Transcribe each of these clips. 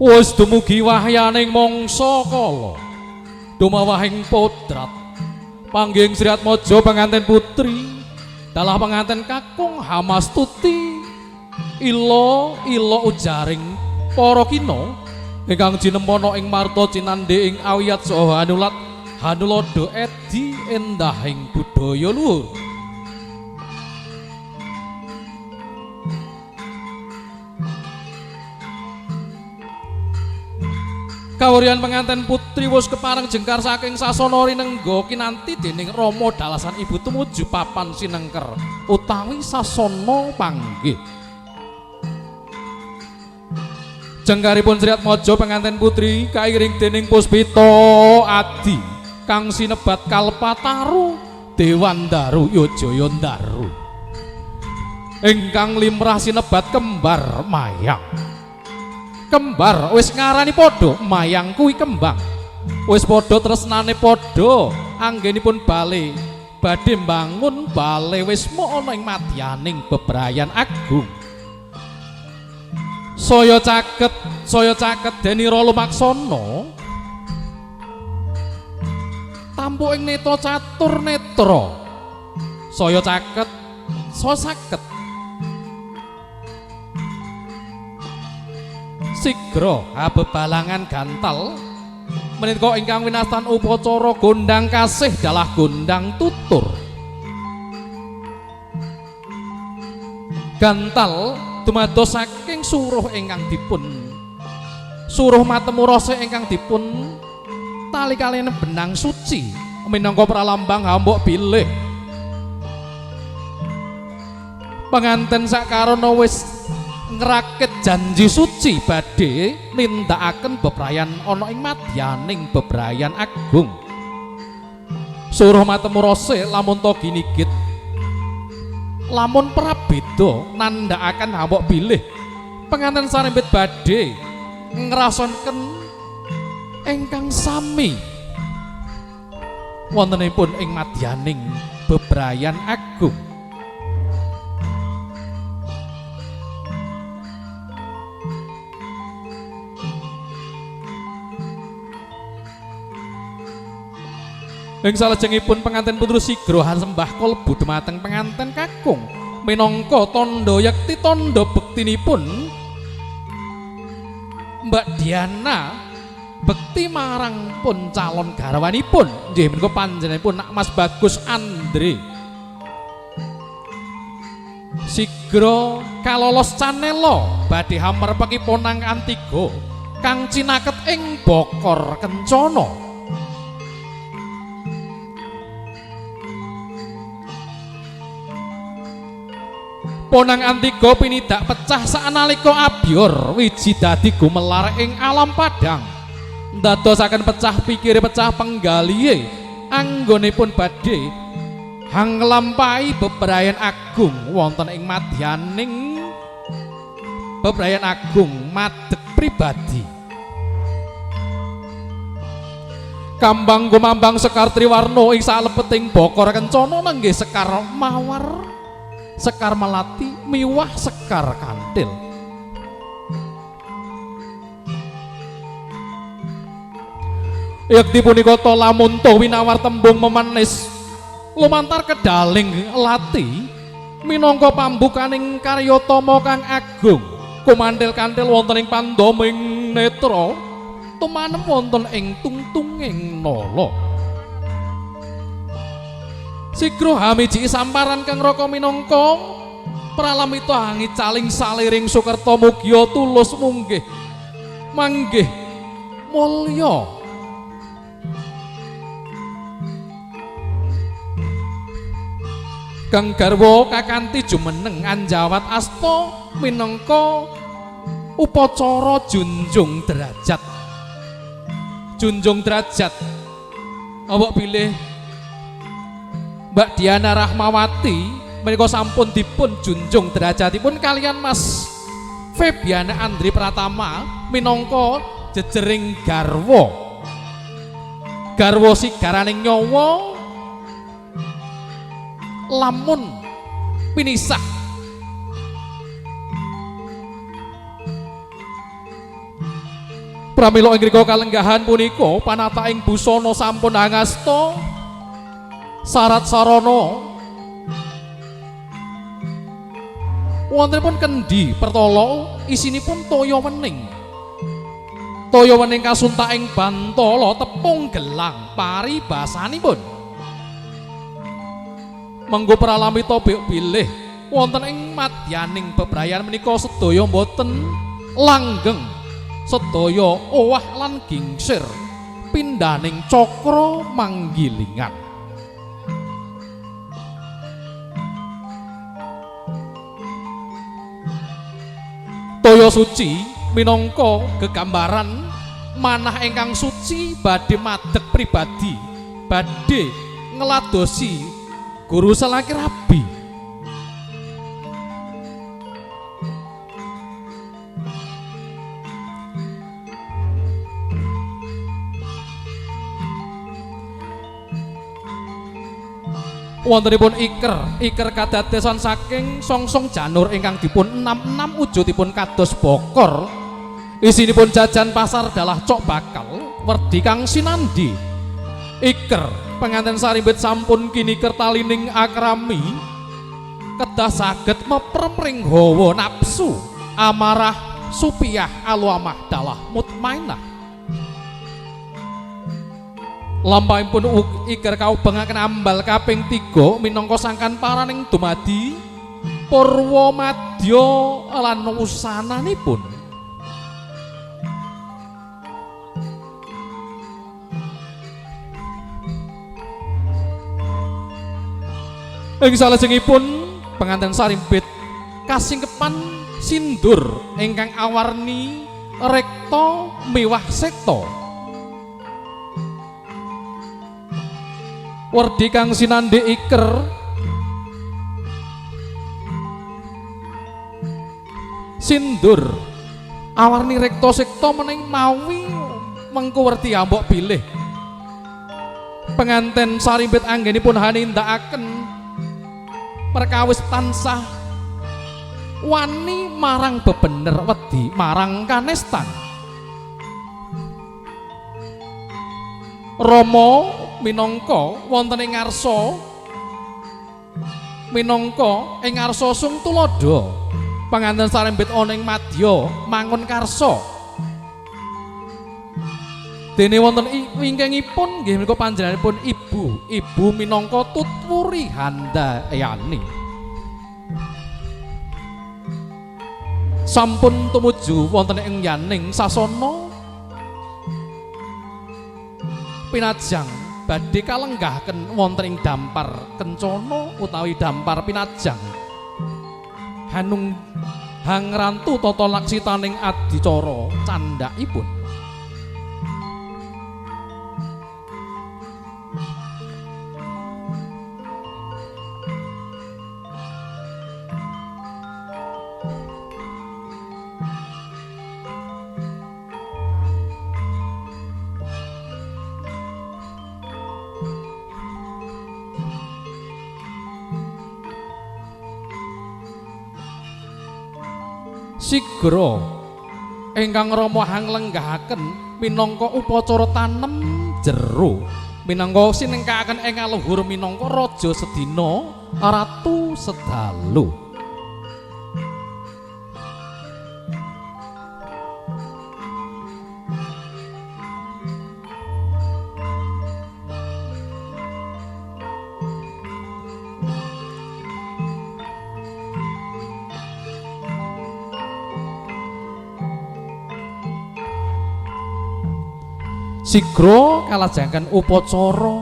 Wis dumugi wahyaning mangsa kala dumawahing podrat pangging Sri Atmaja penganten putri dalah penganten kakung Hamastuti ila ujaring para kina ingkang jinempana ing marta cinandhe ing awiyat saha hanulada edi endahing budaya luhur. Kawurian penganten putri wis kepareng jengkar saking sasana rinengga kinanti dening Rama dalasan ibu tumuju papan sinengker utawi sasana panggih. Jengkaripun Sri Atmaja penganten putri kairing dening Puspita Adi kang sinebat Kalpataru Dewandaru Yojayandaru ingkang limrah sinebat kembar mayang. Kembar wis ngarani padha mayang kuwi kembang wis padha tresnane padha anggenipun bale badhe mbangun bale wis mok ana ing madyaning bebrayan agung saya caket Denira Lumaksana tampu ing neta catur netra saya caket so saged sigra bebalangan gantal menika ingkang winastan upacara gondang kasih dalah gondang tutur. Gantal dumados saking suruh ingkang dipun suruh matemu rasa ingkang dipun tali kaliyan benang suci minangka pralambang hambuk bilih penganten sakarana wis ngrakit janji suci badhe nindakaken bebrayan ana ing madyaning bebrayan agung. Suruh matemu rasa lamun to ginigit lamun prabeda nandhakaken hambuk bilih penganten sarembet badhe ngrasanaken ingkang sami wontenipun ing madyaning bebrayan agung. Ing salajengipun penganten putri sigra sembah kalbu dumateng penganten kakung minangka tandha yakti tandha bektinipun Mbak Diana bekti marang pun calon garwanipun nggih menika panjenenganipun Mas Bagus Andre sigra kalolos canela badhe hamerpeki ponang Antiga kang cinaket ing Bokor Kencana. Ponang Antiga pinidak pecah sanalika abyor wiji dadi gumelar ing alam padang ndadosaken pecah pikire pecah penggalihe anggonipun badhe hanglampahi bebrayan agung wonten ing madyaning bebrayan agung madeg pribadi kambang gumambang Sekar Triwarna ing salebeting Bokor Kencana nenggih Sekar Mawar Sekar Melati miwah Sekar Kantil. Yakti punika to lamun to winawar tembung memanis lumantar kedaling lati minangka pambukaning karyatama kang agung kumandhil kantil wonten ing pandhaming netra tumanem wonten ing tungtunging nala. Sigra hamiji samparan kang raka minangka pralamita hangi caling saliring Sukerta mugia tulus munggih manggih mulya kang garwa kakanthi jumeneng anjawat asta minangka upacara junjung derajat awak pilih Mbak Diana Rahmawati menika sampun dipun junjung derajatipun kalian Mas Febiana Andri Pratama minangka jejering garwa sigaraning nyawa lamun pinisah pramila ing rika kalenggahan punika panataing busana sampun angasta sarat sarana wontenipun kendi pertala isinipun toya wening kasuntaing bantala tepung gelang paribasanipun menggo pralamita bilih wonten ing madyaning bebrayan menika sedaya boten langgeng sedaya owah lan gingsir pindaning cakra manggilingan. Toya suci minangka gegambaran manah ingkang suci badhe madeg pribadi badhe ngladosi guru selaki rabi. Wontenipun iker kadadesan saking songsong janur ingkang dipun enam wujudipun kados bokor isinipun jajan pasar dalah cok bakal werdi kang sinandi iker penganten sarimbit sampun kini kertalining akrami kedah saged mepremring hawa nafsu amarah supiyah aluamah dalah mutmainah. Lampahipun iker kaubengaken ambal kaping 3 minangka sangkan paraning dumadi purwa madya lan usananipun. Ing salajengipun penganten sarimbit kasingkepan sindur ingkang awarni rekta miwah sekta. Werdi kang sinandhi iker sindur awarni rekta sekta mening mawi mengko werdi ambok bilih penganten sarimbit anggenipun hanindakaken perkawis tansah wani marang bebener wedi marang kanestan. Rama minangka wonten ing ngarsa sung tuladha panganten sarimbit ana ing madya mangun karsa dene wonten wingkingipun nggih menika panjenenganipun ibu minangka tutwuri handayani sampun tumuju wonten ing yaning sasana pinajang badhe kalenggahaken wonten ing dampar kencana utawi dampar pinajang hanung hangrantu tata laksitaning adicara candhakipun. Sigra ingkang Rama hanglenggahaken minangka upacara tanem jero minangka sinengkakaken ing kaluhur minangka raja sedina ratu sedalu. Sigra kalajengaken upacara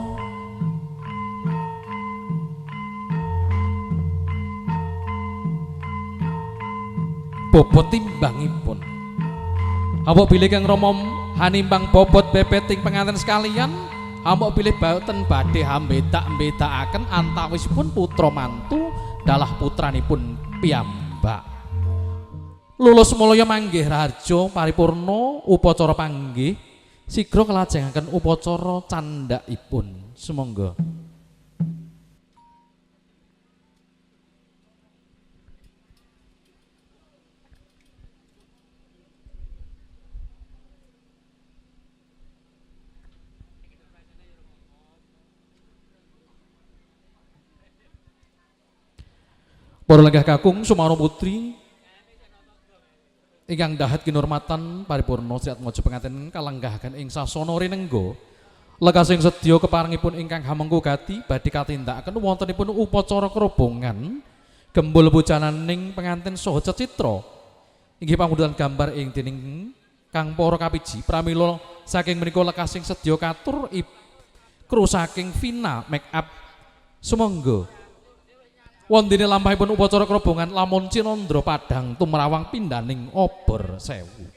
bobot timbangipun. Awak bilih Kang Rama hanimbang bobot bebeting penganten sekalian, awak bilih boten badhe ambetak-ambetakaken antawisipun putra mantu dalah putranipun piyambak. Lulus mulya manggih raja paripurna upacara panggih. Sigra kelajengaken upacara candhakipun. Sumangga. Para lenggah kakung Sumarno Putri ingkang dahat kinurmatan paripurna Sri Atmaja penganten kalenggahaken ing sasana rinengga lekasing sedya keparengipun ingkang hamengku gati badhe katindakaken wontenipun upacara kerobongan gembul bujananing penganten saha cecitra inggih pamudhutan gambar ing dening Kang para kapiji pramila saking menika lekasing sedya katur kru saking Vina Make Up sumangga wondene lampahipun upacara kerobongan lamun Cinandra Padhang tumrawang pindaning obor sewu.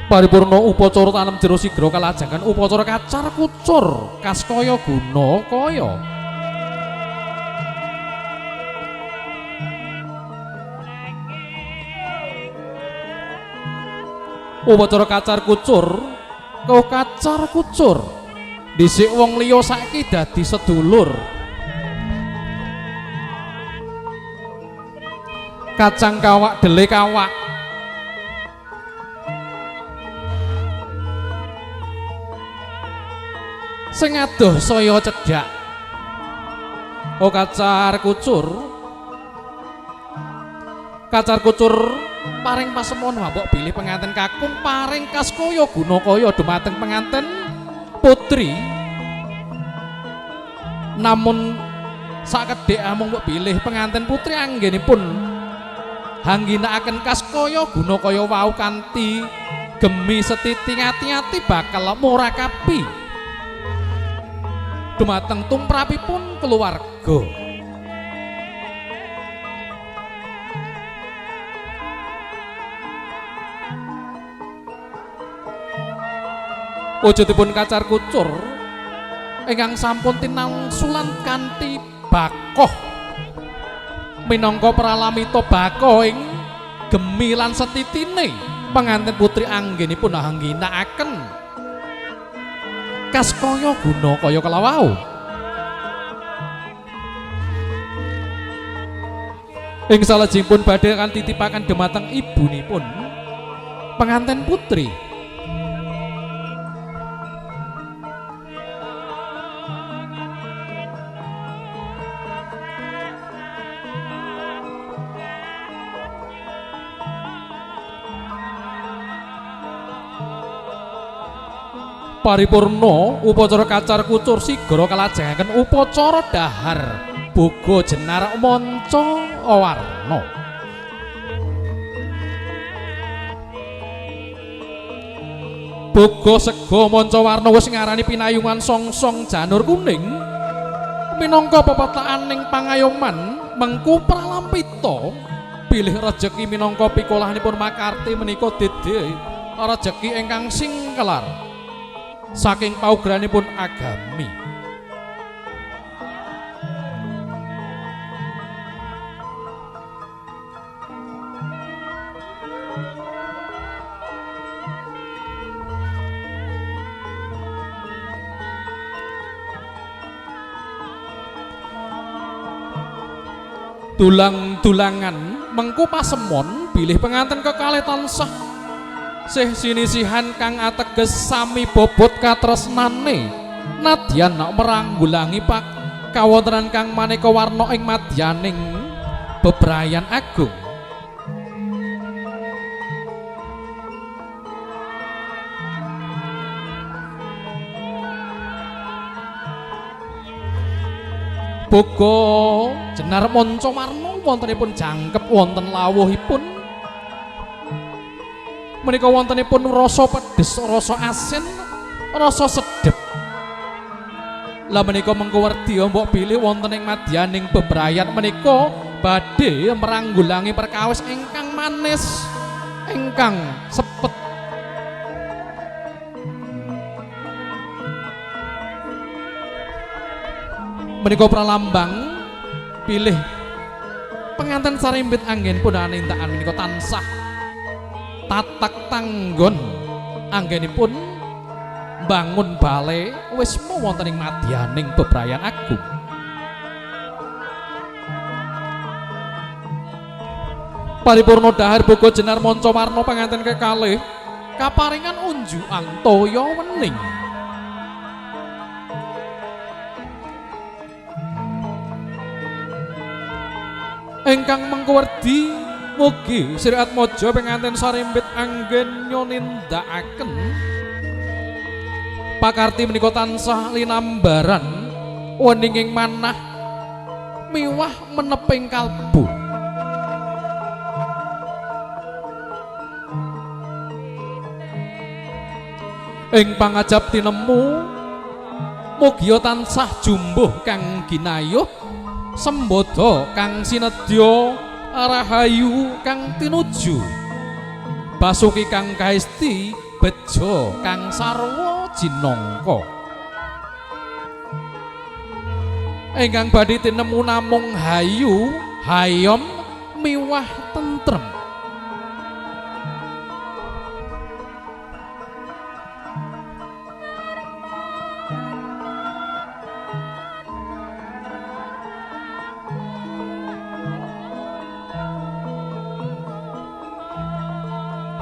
Paripurna upacara tanem jero sigra kalajengan upacara kacar kucur kaskaya guna kaya. Upacara kacar kucur dhisik wong liya saiki dadi sedulur. Kacang kawak dele kawak sing adoh saya cedhak. Oh kacar kucur paring pasemon mbok bilih penganten kakung paring kaskaya guna kaya dumateng penganten putri. Namun sakedhik amung mbok bilih penganten putri anggenipun hangginakaken kaskaya guna kaya wau kanthi gemi setiti ngati-ati bakal murakapi dumateng tumrapipun keluarga. Wujudipun kacar kucur ingkang sampun tinangsulan kanthi bakoh minangka pralamita bakoh ing gemi lan setitine penganten putri anggenipun hangginakaken kaskaya guna kaya kelawau. Ing salajengipun badhe kanthi titipaken dumateng ibunipun penganten putri. Paripurna upacara kacar kucur sigra kalajengaken upacara dahar boga jenar manca warna. Boga sega manca warna wis ngarani pinayungan songsong janur kuning minangka pepetakaning pangayoman mengku pralampita bilih rejeki minangka pikolahanipun makarti menika dede rejeki ingkang singkelar saking paugeranipun agami. Dulang-dulangan mengku pasemon bilih penganten kekalih tansah sih sinisihan kang ateges sami bobot katresnane nadyan meranggulangi pak kawontenan kang maneka warna ing madyaning bebrayan agung. Boga jenar manca warna wontenipun jangkep wonten lawuhipun menika wontenipun rasa pedes, rasa asin, rasa sedhep. Lah menika mengko werdi mbok pilih wonten ing madyaning bebrayan menika badhe meranggulangi perkawis ingkang manis, ingkang sepet. menika pralambang pilih penganten sarimbit anggen pun anintakan menika tansah tatak tanggon anggenipun bangun bale wis wonten ing madyaning bebrayan agung. Paripurna dahar boga jenar manca warna penganten kekalih kaparingan unjukan toya wening. Ingkang mengkuwerdi mugi Sri Atmaja penganten sarimbit anggen nyonindakaken pakarti menika tansah linambaran weninging manah miwah meneping kalbu. Ing pangajab tinemu mugia tansah jumbuh kang ginayuh sembodo kang sinedya rahayu kang tinuju basuki kang kaesti bejo kang sarwa jinangka ingkang badhe tinemu namung hayu hayom miwah tentrem.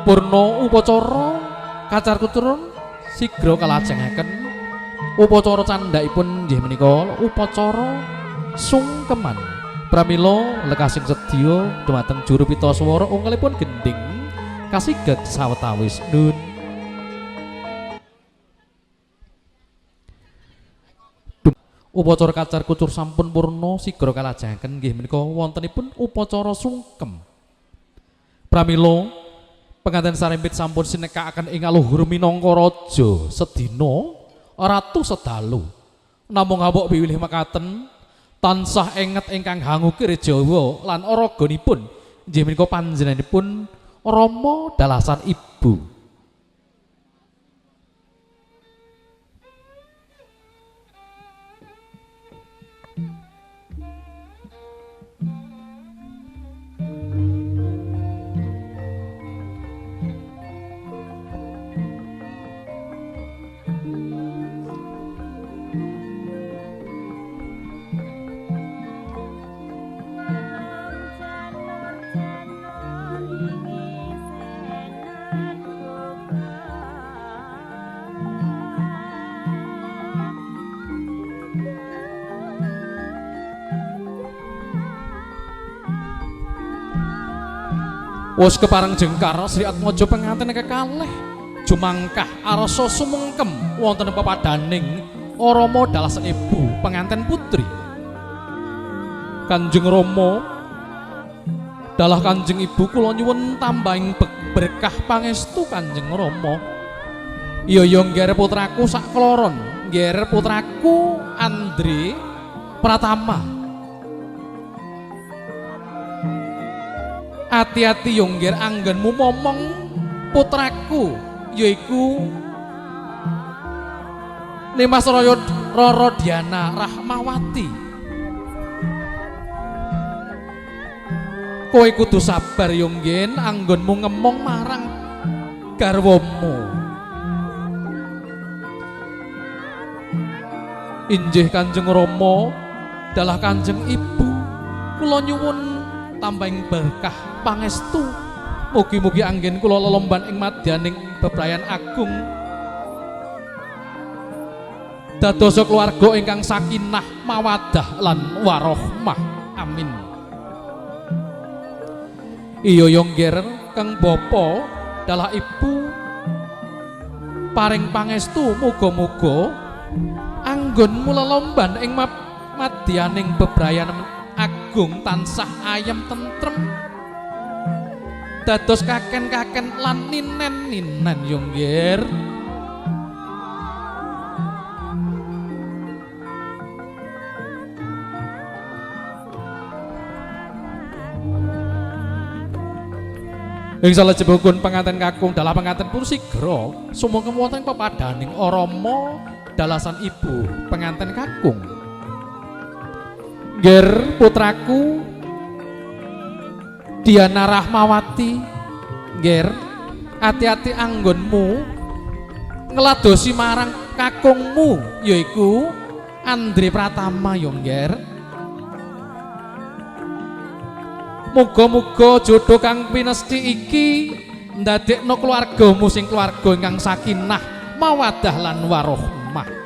Purna upacara kacar kuturun sigra kalajengaken upacara candhakipun inggih menika upacara sungkeman pramila lekasing sedya dhumateng juru pita swara unggalipun gending kasigeg sawetawis nun. Upacara kacar kucur sampun purna sigra kalajengaken inggih menika wontenipun upacara sungkem pramila penganten sarimbit sampun sinekakaken ing aluhur minangka raja sedina ratu sedalu namung awak piwilih mekaten tansah enget ingkang hangukir Jawa lan araganipun inggih menika panjenenganipun Rama dalasan ibu. Wis kepareng jengkar Sri Atmaja penganten kekalih jumangkah arsa sumengkem wonten pepadaning Rama dalasan ibu penganten putri. Kanjeng Rama dalah Kanjeng Ibu kula nyuwun tambahing berkah pangestu Kanjeng Rama. Iya ya ngger putraku sak kloron, ngger putraku Andre Pratama. Hati-hati yonggir anggenmu momong putraku yaiku Nimas Rara Diana Rahmawati. Kowe kudu sabar yonggin anggonmu ngemong marang garwamu. Injih Kanjeng Rama dalah Kanjeng Ibu kula nyuwun tambahing berkah pangestu mugi-mugi anggen kula lelomban ing madyaning bebrayan agung dados keluarga ingkang sakinah mawaddah lan warohmah amin. Iya yongger kang bapa dalah ibu paring pangestu muga-muga anggonmu lelomban ing madyaning bebrayan agung tansah ayem tentrem dados kaken-kaken lan ninen-ninen yonggir. Ing salajengipun penganten kakung dalah penganten pun sigra sumangga wonten pepadaning Rama dalasan ibu penganten kakung. Nger putraku Diana Rahmawati, Nger hati-hati anggonmu ngeladosi marang kakungmu yaiku Andre Pratama yo Nger. Muga-muga jodoh kang pinesti iki ndadekno keluargamu sing keluarga ingkang sakinah mawaddah lan warahmah.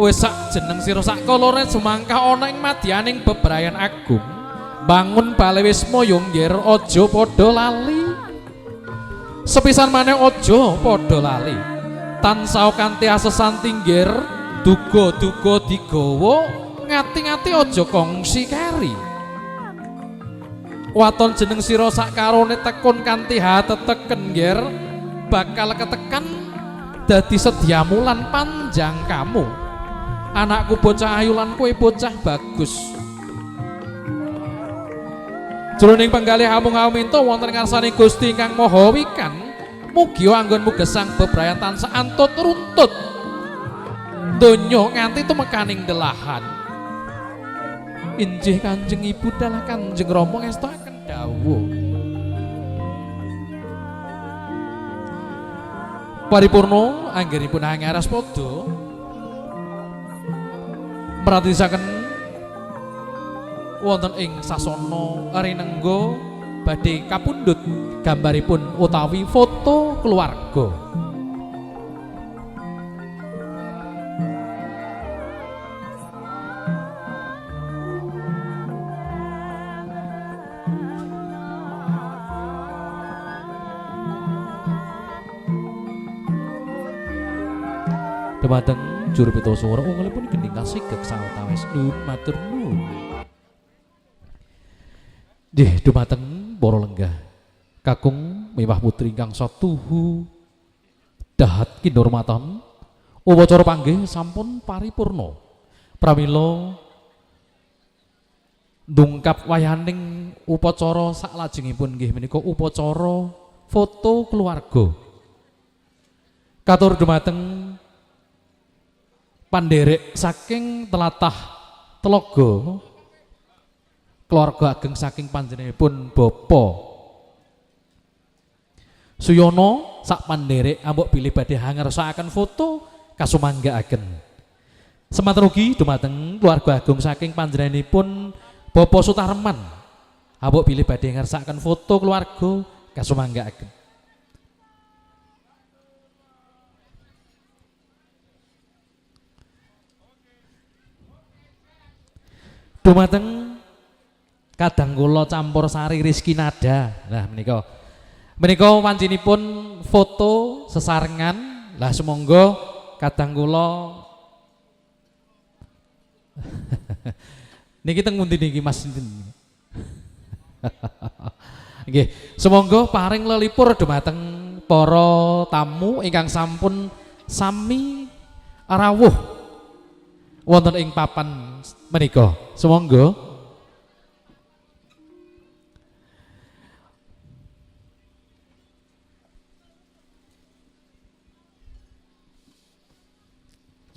Wis sak jeneng sira sak kalore semangka ana ing madyaning bebrayan agung. Bangun bale wisma yo Nger, aja padha lali. Sepisan maneh aja padha lali. Tansah kanthi asesanti Nger, duga-duga digawa, ngati-ngati aja kongsi keri. Waton jeneng sira sak karone tekun kanthi hateteken Nger, bakal ketekan dadi sediamu lan panjang kamu. Anakku bocah ayu lan kowe bocah bagus. Jroning penggalih hamung-haminto wonten ngarsaning Gusti ingkang Maha Wikan, mugi anggonmu gesang bebrayan tansah antut runtut donya nganti tumekaning delahan. Injih Kanjeng Ibu dalah Kanjeng Rama ngestaken dawuh. Paripurna anggenipun angaras padha meratisaken wonten ing sasana rinengga badhe kapundhut gambaripun utawi foto keluarga. Dumateng juru pita swara ungelipun gending kasigek sawetawis nuwun matur nuwun. Nggih dumateng para lenggah kakung miwah putri ingkang satuhu dahat kinurmatan upacara panggih sampun paripurna. Pramila ndungkap wayaning upacara saklajengipun nggih menika upacara foto keluarga. Katur dumateng panderek saking telatah Telaga keluarga ageng saking panjenenganipun Bapa Suyono sak panderek ambok bilih badhe ngersakaken foto kasumanggaaken. Semanten ugi dumateng keluarga agung saking panjenenganipun Bapa Sutarman ambok bilih badhe ngersakaken foto keluarga kasumanggaaken. Dumateng kadang kula campur sari Rizky Nada. Nah menika wancinipun foto sesarengan. Lah semonggo kadang kula niki teng pundi niki Mas? Nggih, semonggo paring lelipur dumateng para tamu ingkang sampun sami rawuh wonten ing papan menika. Semonggo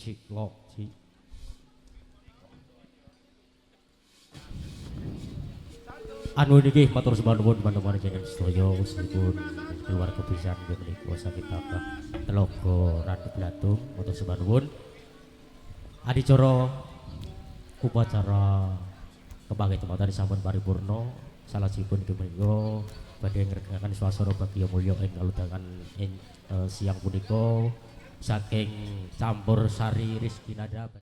Cik lo cik anu niki matur sembah nuwun teman-teman jenengan sedaya meskipun keluarga pisan nggih menika sakit apa Telaga Ratu Blatung matur sembah nuwun. Adicara upacara kebangkitan sampun paripurna salajengipun menika badhe ngregakaken swasana bagya mulya ing kalodhangan ing siang punika saking campur sari Rizky Nada.